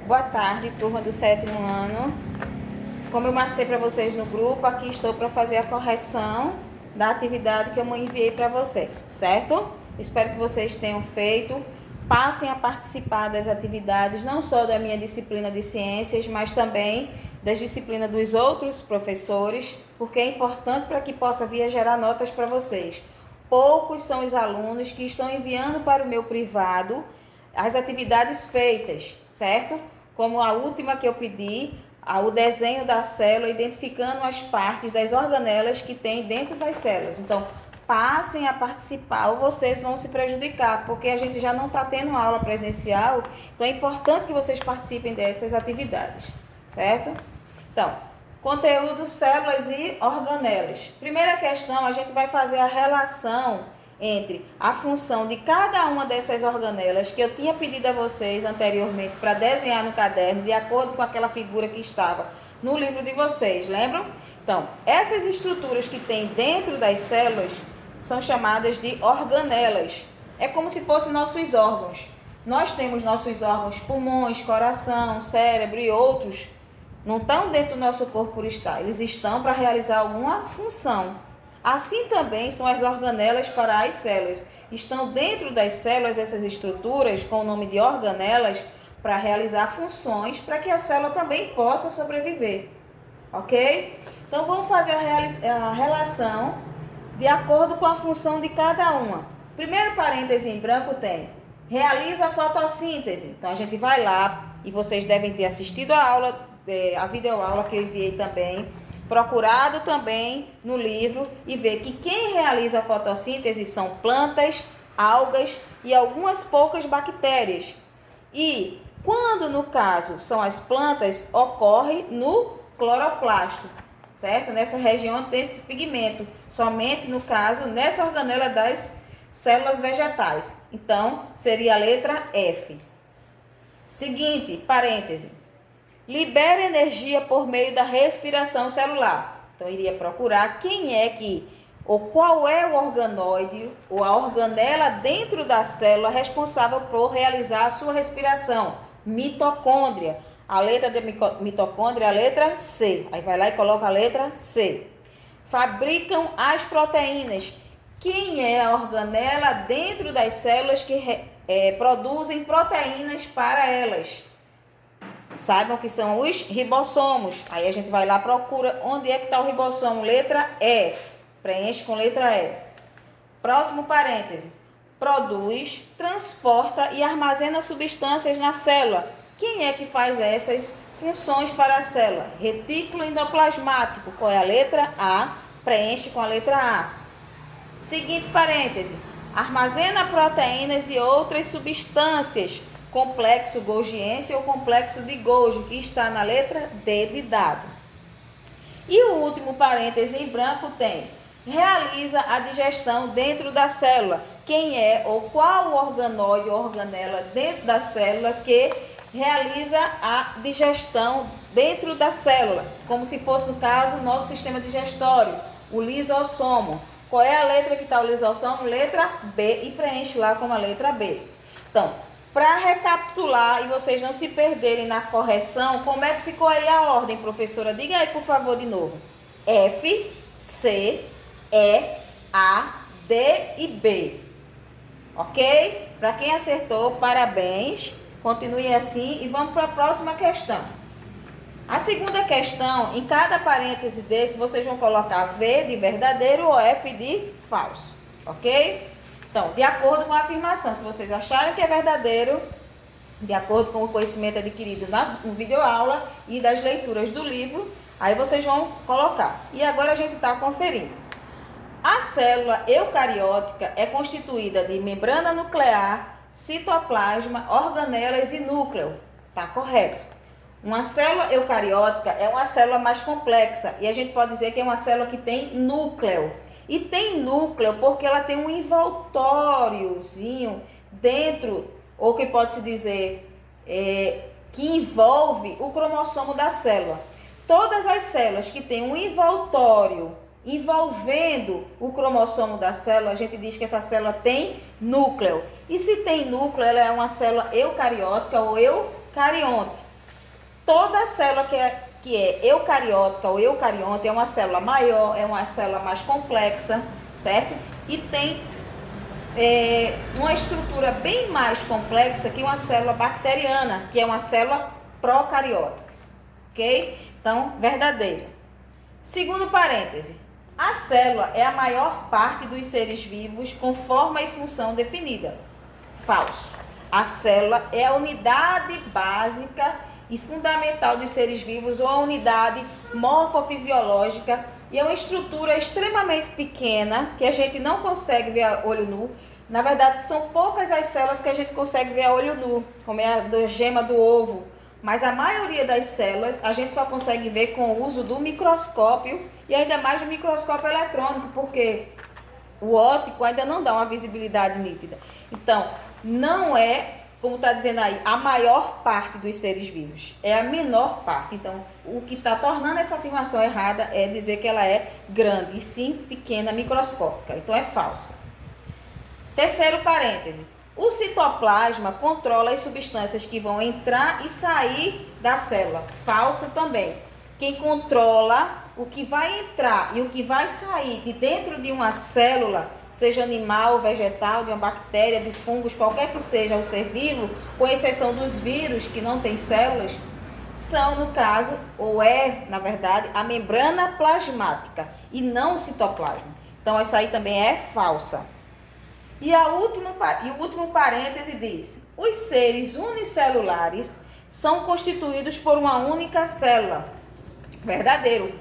Boa tarde, turma do 7º ano. Como eu marquei para vocês no grupo, aqui estou para fazer a correção da atividade que eu enviei para vocês, certo? Espero que vocês tenham feito. Passem a participar das atividades, não só da minha disciplina de ciências, mas também das disciplinas dos outros professores, porque é importante para que possa vir a gerar notas para vocês. Poucos são os alunos que estão enviando para o meu privado as atividades feitas, certo? Como a última que eu pedi, o desenho da célula, identificando as partes das organelas que tem dentro das células. Então, passem a participar ou vocês vão se prejudicar, porque a gente já não está tendo aula presencial, então é importante que vocês participem dessas atividades, certo? Então, conteúdo, células e organelas. Primeira questão, a gente vai fazer a relação entre a função de cada uma dessas organelas que eu tinha pedido a vocês anteriormente para desenhar no caderno, de acordo com aquela figura que estava no livro de vocês, lembram? Então, essas estruturas que tem dentro das células são chamadas de organelas. É como se fossem nossos órgãos. Nós temos nossos órgãos, pulmões, coração, cérebro e outros. Não estão dentro do nosso corpo por estar, eles estão para realizar alguma função. Assim também são as organelas para as células. Estão dentro das células essas estruturas com o nome de organelas para realizar funções para que a célula também possa sobreviver. Ok? Então vamos fazer a relação de acordo com a função de cada uma. Primeiro parêntese em branco tem realiza a fotossíntese. Então a gente vai lá e vocês devem ter assistido a aula, a videoaula que eu enviei também, procurado também no livro e ver que quem realiza a fotossíntese são plantas, algas e algumas poucas bactérias. E quando no caso são as plantas, ocorre no cloroplasto, certo? Nessa região tem esse pigmento, somente no caso nessa organela das células vegetais. Então, seria a letra F. Seguinte, parêntese. Libera energia por meio da respiração celular. Então, eu iria procurar quem é que, ou qual é o organoide, ou a organela dentro da célula responsável por realizar a sua respiração. Mitocôndria. A letra de mitocôndria é a letra C. Aí vai lá e coloca a letra C. Fabricam as proteínas. Quem é a organela dentro das células que produzem proteínas para elas? Saibam que são os ribossomos. Aí a gente vai lá, procura onde é que está o ribossomo. Letra E. Preenche com letra E. Próximo parêntese. Produz, transporta e armazena substâncias na célula. Quem é que faz essas funções para a célula? Retículo endoplasmático. Qual é a letra A? Preenche com a letra A. Seguinte parêntese. Armazena proteínas e outras substâncias. Complexo golgiense ou complexo de Golgi, que está na letra D de dado. E o último parêntese em branco tem realiza a digestão dentro da célula. Quem é ou qual organoide ou organela dentro da célula que realiza a digestão dentro da célula, como se fosse no caso o nosso sistema digestório, o lisossomo. Qual é a letra que está o lisossomo? Letra B, e preenche lá com a letra B. Então, para recapitular e vocês não se perderem na correção, como é que ficou aí a ordem, professora? Diga aí, por favor, de novo. F, C, E, A, D e B. Ok? Para quem acertou, parabéns. Continue assim e vamos para a próxima questão. A segunda questão, em cada parêntese desse, vocês vão colocar V de verdadeiro ou F de falso. Ok? Então, de acordo com a afirmação, se vocês acharem que é verdadeiro, de acordo com o conhecimento adquirido no videoaula e das leituras do livro, aí vocês vão colocar. E agora a gente está conferindo. A célula eucariótica é constituída de membrana nuclear, citoplasma, organelas e núcleo. Tá correto. Uma célula eucariótica é uma célula mais complexa e a gente pode dizer que é uma célula que tem núcleo. E tem núcleo porque ela tem um envoltóriozinho dentro, ou que pode-se dizer, que envolve o cromossomo da célula. Todas as células que têm um envoltório envolvendo o cromossomo da célula, a gente diz que essa célula tem núcleo. E se tem núcleo, ela é uma célula eucariótica ou eucarionte. toda célula que é eucariótica ou eucarionte é uma célula maior, é uma célula mais complexa, certo? E tem uma estrutura bem mais complexa que uma célula bacteriana, que é uma célula procariótica, ok? Então, verdadeiro. Segundo parêntese, a célula é a maior parte dos seres vivos com forma e função definida. Falso. A célula é a unidade básica e fundamental dos seres vivos, ou a unidade morfofisiológica, e é uma estrutura extremamente pequena que a gente não consegue ver a olho nu. Na verdade, são poucas as células que a gente consegue ver a olho nu, como é a gema do ovo, mas a maioria das células a gente só consegue ver com o uso do microscópio, e ainda mais do microscópio eletrônico, porque o óptico ainda não dá uma visibilidade nítida. Então, não é, como está dizendo aí, a maior parte dos seres vivos, é a menor parte. Então, o que está tornando essa afirmação errada é dizer que ela é grande, e sim pequena, microscópica. Então, é falsa. Terceiro parêntese. O citoplasma controla as substâncias que vão entrar e sair da célula. Falso também. Quem controla o que vai entrar e o que vai sair de dentro de uma célula, seja animal, vegetal, de uma bactéria, de fungos, qualquer que seja o ser vivo, com exceção dos vírus que não têm células, são, no caso, ou é, na verdade, a membrana plasmática e não o citoplasma. Então, essa aí também é falsa. E o último parêntese diz: os seres unicelulares são constituídos por uma única célula. Verdadeiro.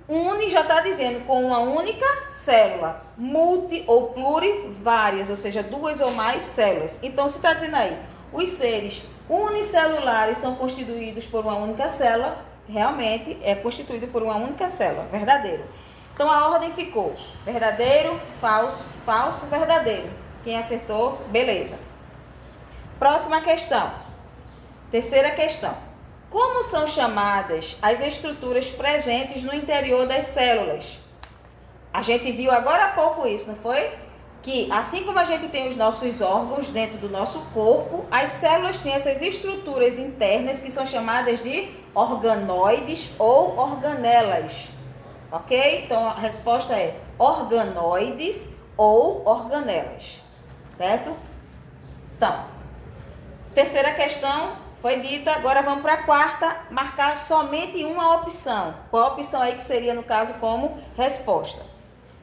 Uni já está dizendo com uma única célula. Multi ou plurivárias, ou seja, duas ou mais células. Então, se está dizendo aí, os seres unicelulares são constituídos por uma única célula, realmente é constituído por uma única célula. Verdadeiro. Então, a ordem ficou verdadeiro, falso, falso, verdadeiro. Quem acertou, beleza. Próxima questão. Terceira questão. Como são chamadas as estruturas presentes no interior das células? A gente viu agora há pouco isso, não foi? Que assim como a gente tem os nossos órgãos dentro do nosso corpo, as células têm essas estruturas internas que são chamadas de organoides ou organelas. Ok? Então a resposta é organoides ou organelas. Certo? Então, terceira questão foi dita, agora vamos para a quarta, marcar somente uma opção. Qual a opção aí que seria, no caso, como resposta?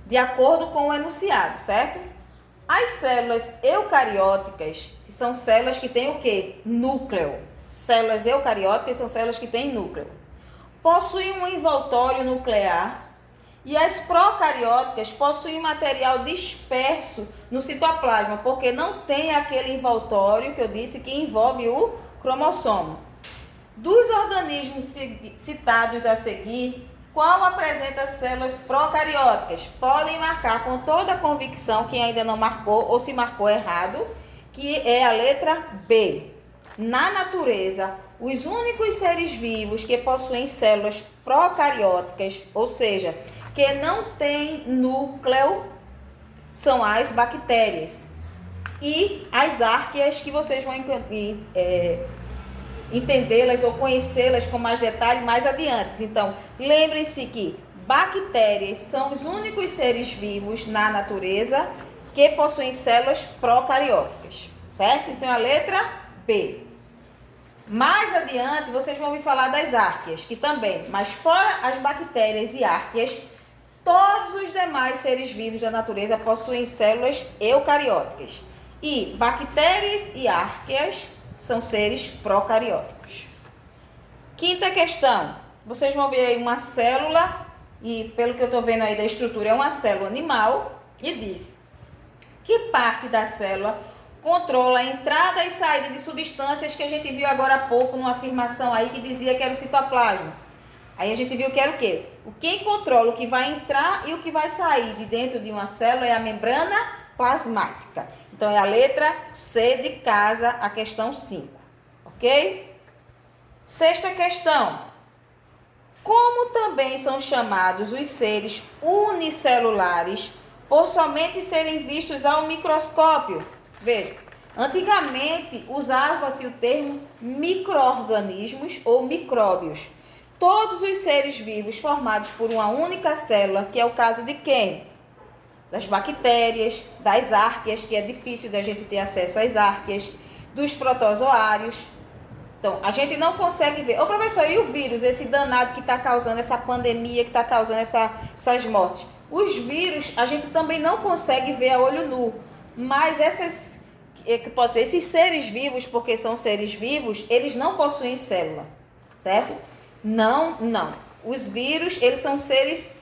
De acordo com o enunciado, certo? As células eucarióticas, que são células que têm o quê? Núcleo. Células eucarióticas são células que têm núcleo. Possuem um envoltório nuclear. E as procarióticas possuem material disperso no citoplasma, porque não tem aquele envoltório que eu disse que envolve o cromossomo. Dos organismos citados a seguir, qual apresenta células procarióticas? Podem marcar com toda convicção, quem ainda não marcou ou se marcou errado, que é a letra B. Na natureza, os únicos seres vivos que possuem células procarióticas, ou seja, que não tem núcleo, são as bactérias e as árqueas, que vocês vão entendê-las ou conhecê-las com mais detalhe mais adiante. Então, lembrem-se que bactérias são os únicos seres vivos na natureza que possuem células procarióticas, certo? Então, a letra B. Mais adiante, vocês vão me falar das árqueas, que também, mas fora as bactérias e árqueas, todos os demais seres vivos da natureza possuem células eucarióticas. E bactérias e árqueas são seres procarióticos. Quinta questão. Vocês vão ver aí uma célula, e pelo que eu estou vendo aí da estrutura, é uma célula animal, e diz: que parte da célula controla a entrada e saída de substâncias, que a gente viu agora há pouco numa afirmação aí que dizia que era o citoplasma. Aí a gente viu que era o quê? Quem controla o que vai entrar e o que vai sair de dentro de uma célula é a membrana plasmática. Então, é a letra C de casa, a questão 5. Ok? Sexta questão. Como também são chamados os seres unicelulares por somente serem vistos ao microscópio? Veja, Antigamente, usava-se o termo micro-organismos ou micróbios. Todos os seres vivos formados por uma única célula, que é o caso de quem? Das bactérias, das árqueas, que é difícil da gente ter acesso às árqueas, dos protozoários. Então, a gente não consegue ver. Ô, professor, e o vírus, esse danado que está causando essa pandemia, que está causando essas mortes? Os vírus, a gente também não consegue ver a olho nu. Mas esses seres vivos, porque são seres vivos, eles não possuem célula, certo? Não. Os vírus, eles são seres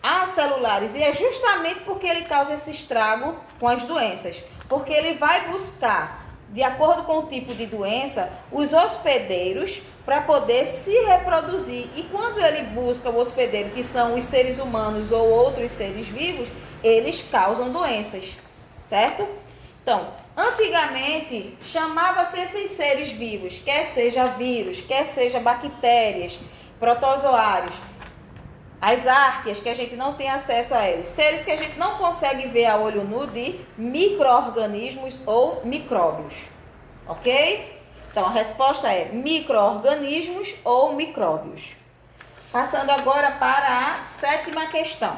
acelulares. E é justamente porque ele causa esse estrago com as doenças. Porque ele vai buscar, de acordo com o tipo de doença, os hospedeiros para poder se reproduzir. E quando ele busca o hospedeiro, que são os seres humanos ou outros seres vivos, eles causam doenças, certo? Então, antigamente, chamava-se esses seres vivos, quer seja vírus, quer seja bactérias, protozoários, as árqueas, que a gente não tem acesso a eles, seres que a gente não consegue ver a olho nu, de micro-organismos ou micróbios, ok? Então, a resposta é micro-organismos ou micróbios. Passando agora para a sétima questão.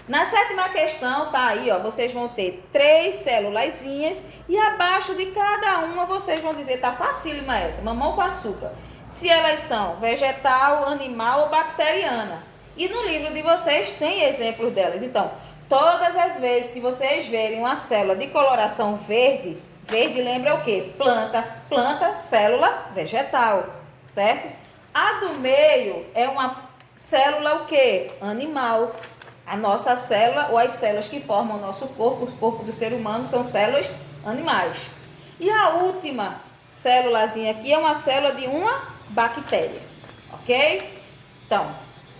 Na sétima questão, tá aí, ó, vocês vão ter 3 célulazinhas e abaixo de cada uma vocês vão dizer, tá facílima essa, mamão com açúcar, se elas são vegetal, animal ou bacteriana. E no livro de vocês tem exemplos delas. Então, todas as vezes que vocês verem uma célula de coloração verde, verde lembra o quê? Planta, célula vegetal, certo? A do meio é uma célula o quê? Animal. A nossa célula, ou as células que formam o nosso corpo, o corpo do ser humano, são células animais. E a última célulazinha aqui é uma célula de uma bactéria, ok? Então,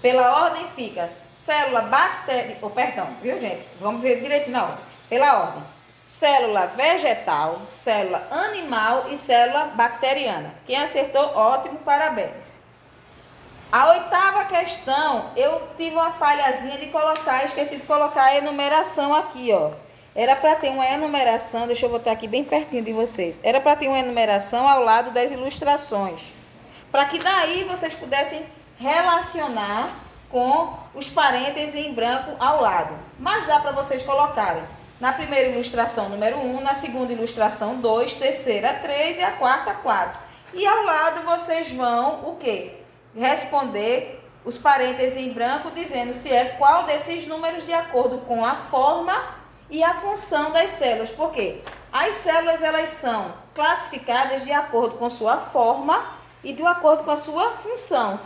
pela ordem fica célula bactéria, viu gente? Vamos ver direito na ordem. Pela ordem, célula vegetal, célula animal e célula bacteriana. Quem acertou, ótimo, parabéns. A oitava questão, eu tive uma falhazinha de colocar, esqueci de colocar a enumeração aqui, ó. Era para ter uma enumeração, deixa eu botar aqui bem pertinho de vocês. Era para ter uma enumeração ao lado das ilustrações, para que daí vocês pudessem relacionar com os parênteses em branco ao lado. Mas dá para vocês colocarem na primeira ilustração, número 1, na segunda ilustração, 2, terceira, 3 e a quarta, 4. E ao lado vocês vão, o quê? Responder os parênteses em branco, dizendo se é qual desses números de acordo com a forma e a função das células. Por quê? As células, elas são classificadas de acordo com sua forma e de acordo com a sua função.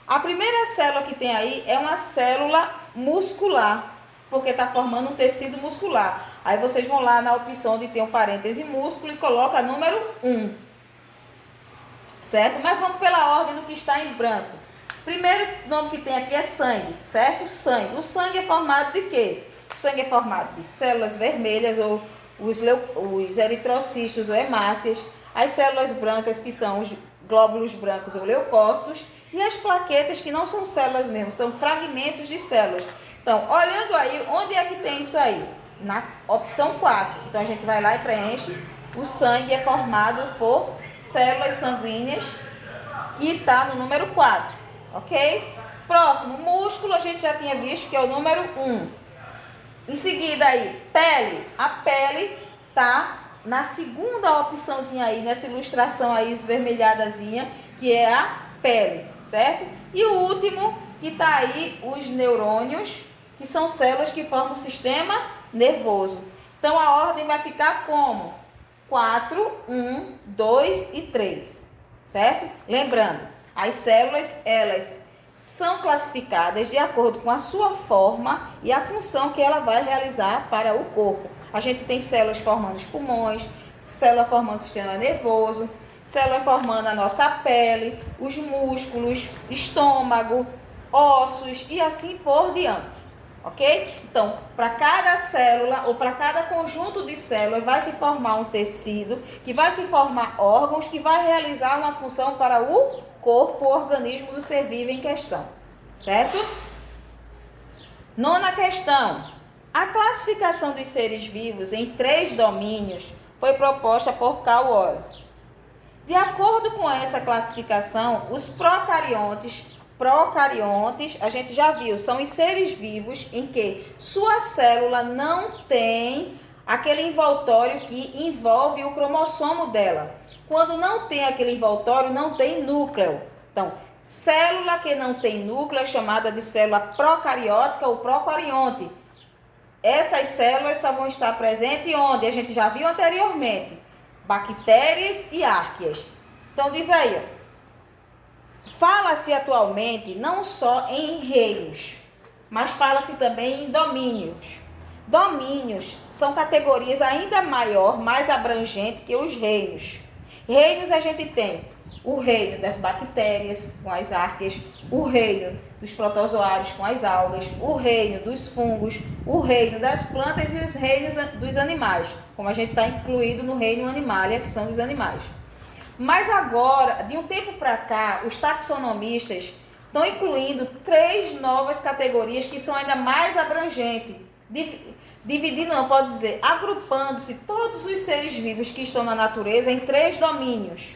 A primeira célula que tem aí é uma célula muscular, porque está formando um tecido muscular. Aí vocês vão lá na opção de ter um parêntese músculo e coloca número 1. Certo? Mas vamos pela ordem do que está em branco. Primeiro nome que tem aqui é sangue, certo? Sangue. O sangue é formado de quê? O sangue é formado de células vermelhas ou os eritrocitos ou hemácias, as células brancas, que são os glóbulos brancos ou leucócitos, e as plaquetas, que não são células mesmo, são fragmentos de células. Então, olhando aí, onde é que tem isso aí? Na opção 4. Então, a gente vai lá e preenche. O sangue é formado por células sanguíneas e está no número 4, ok? Próximo, músculo, a gente já tinha visto que é o número 1. Em seguida aí, pele. A pele está na segunda opçãozinha aí, nessa ilustração aí esvermelhadazinha, que é a pele, certo? E o último, que está aí, os neurônios, que são células que formam o sistema nervoso. Então, a ordem vai ficar como? 4, 1, 2 e 3, certo? Lembrando, as células, elas são classificadas de acordo com a sua forma e a função que ela vai realizar para o corpo. A gente tem células formando os pulmões, célula formando o sistema nervoso, célula formando a nossa pele, os músculos, estômago, ossos e assim por diante. Ok? Então, para cada célula ou para cada conjunto de células vai se formar um tecido, que vai se formar órgãos, que vai realizar uma função para o corpo, o organismo do ser vivo em questão. Certo? Nona questão. A classificação dos seres vivos em 3 domínios foi proposta por Carl Woese. De acordo com essa classificação, os procariontes, a gente já viu, são os seres vivos em que sua célula não tem aquele envoltório que envolve o cromossomo dela. Quando não tem aquele envoltório, não tem núcleo. Então, célula que não tem núcleo é chamada de célula procariótica ou procarionte. Essas células só vão estar presentes onde? A gente já viu anteriormente. Bactérias e árqueas. Então, diz aí. Fala-se atualmente não só em reinos, mas fala-se também em domínios. Domínios são categorias ainda maior, mais abrangentes que os reinos. Reinos a gente tem o reino das bactérias com as árqueas, o reino dos protozoários com as algas, o reino dos fungos, o reino das plantas e os reinos dos animais, como a gente está incluído no reino animalia, que são os animais. Mas agora, de um tempo para cá, os taxonomistas estão incluindo 3 novas categorias que são ainda mais abrangentes, dividindo, não pode dizer, agrupando-se todos os seres vivos que estão na natureza em 3 domínios.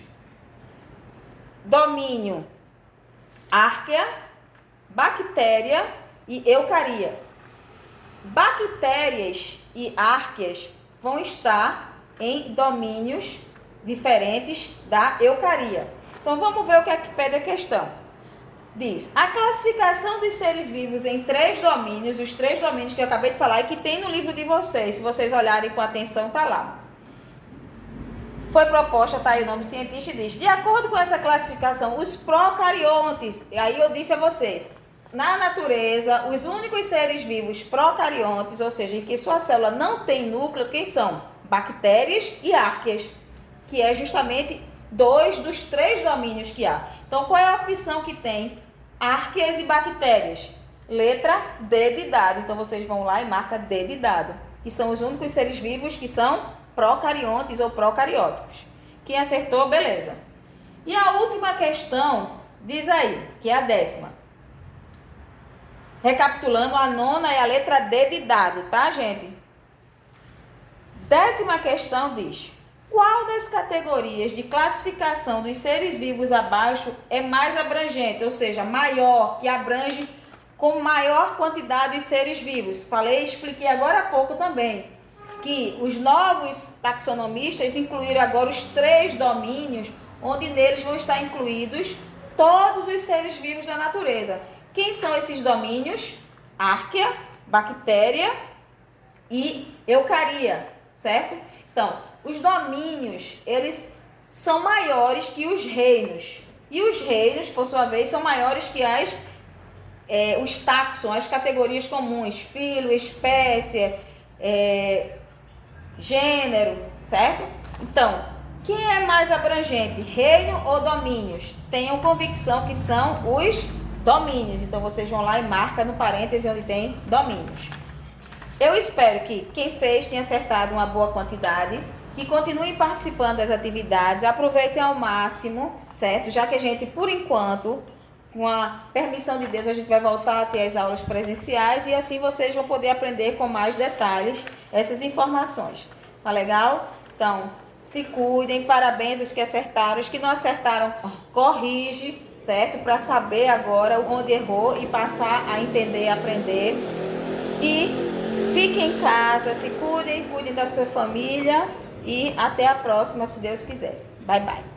Domínio árquea, bactéria e eucaria. Bactérias e árqueas vão estar em domínios diferentes da eucaria. Então vamos ver o que é que pede a questão. Diz, a classificação dos seres vivos em 3 domínios, os 3 domínios que eu acabei de falar e que tem no livro de vocês, se vocês olharem com atenção, tá lá. Foi proposta, tá aí o nome cientista e diz, de acordo com essa classificação, os procariontes, e aí eu disse a vocês, na natureza, os únicos seres vivos procariontes, ou seja, em que sua célula não tem núcleo, quem são? Bactérias e árqueas, que é justamente 2 dos 3 domínios que há. Então, qual é a opção que tem? Árqueas e bactérias. Letra D de dado. Então, vocês vão lá e marca D de dado. Que são os únicos seres vivos que são procariontes ou procarióticos. Quem acertou, beleza. E a última questão, diz aí, que é a 10ª. Recapitulando, a 9ª é a letra D de dado, tá, gente? 10ª questão diz, qual das categorias de classificação dos seres vivos abaixo é mais abrangente, ou seja, maior, que abrange com maior quantidade os seres vivos? Falei, expliquei agora há pouco também, que os novos taxonomistas incluíram agora os 3 domínios, onde neles vão estar incluídos todos os seres vivos da natureza. Quem são esses domínios? Árquea, bactéria e eucaria, certo? Então, os domínios, eles são maiores que os reinos. E os reinos, por sua vez, são maiores que os taxons, as categorias comuns, filo, espécie, gênero, certo? Então, quem é mais abrangente, reino ou domínios? Tenham convicção que são os domínios. Então, vocês vão lá e marcam no parêntese onde tem domínios. Eu espero que quem fez tenha acertado uma boa quantidade, que continuem participando das atividades, aproveitem ao máximo, certo? Já que a gente, por enquanto, com a permissão de Deus, a gente vai voltar a ter as aulas presenciais e assim vocês vão poder aprender com mais detalhes essas informações. Tá legal? Então, se cuidem, parabéns aos que acertaram, os que não acertaram, corrige, certo? Para saber agora onde errou e passar a entender, aprender. E fiquem em casa, se cuidem, cuidem da sua família e até a próxima, se Deus quiser. Bye, bye.